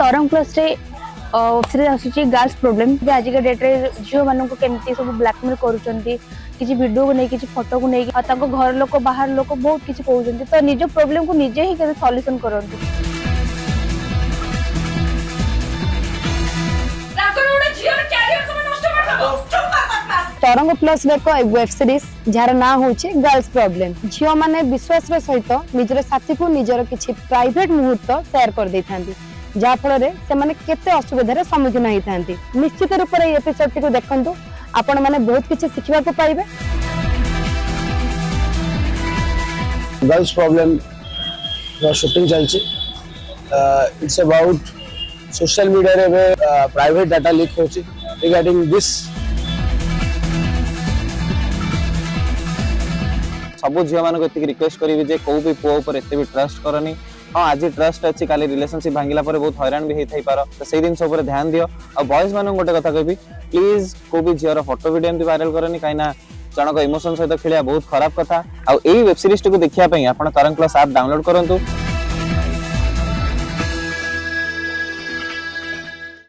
तरंग प्लस रे वेबसीरीज आसुची गर्ल्स प्रॉब्लम आज के डेट रे झियो मानन को केमती सब ब्लैकमेल करूचंती किछि वीडियो को नै किछि फोटो को नै आ ताको घर लोक बाहर लोक बहुत किछि कहउचंती तो निज प्रॉब्लम को निजे ही के सॉल्यूशन करंतु। तरंग प्लस एक वेब सीरीज जार ना होचे गर्ल्स प्रॉब्लम झियो माने विश्वास सहित निजर साथी को निजर किछि प्राइवेट मुहूर्त शेयर कर दै थांती जा फल रे से माने केते असुविधार सम्मुखीन होई थांती। निश्चित रूप से एपिसोड को देखंतु आपण माने बहुत किछि सिखिबा को पाइबे। गर्ल्स प्रॉब्लम शूटिंग चलछि इट्स अबाउट सोशल मीडिया रे प्राइवेट डाटा लीक होछि रिगार्डिंग दिस। सब झील मान रिक्वेस्ट करी जे कौ भी पुओ पर एते भी ट्रस्ट करनी। हाँ आज ट्रस्ट अच्छी काली रिलेशनशिप भांगिला पर बहुत हैरान भी होई पारो तो से दिन सब ध्यान दियो। और बॉयज मान गोटे कथा कहबी प्लीज को भी झीर फोटो वीडियो एमती वायरल करनी कहीं जनक इमोशन सहित खेलिया बहुत खराब कथा। आ वेब सीरीज को देखिया पई आपण तरंग प्लस ऐप डाउनलोड करंतु।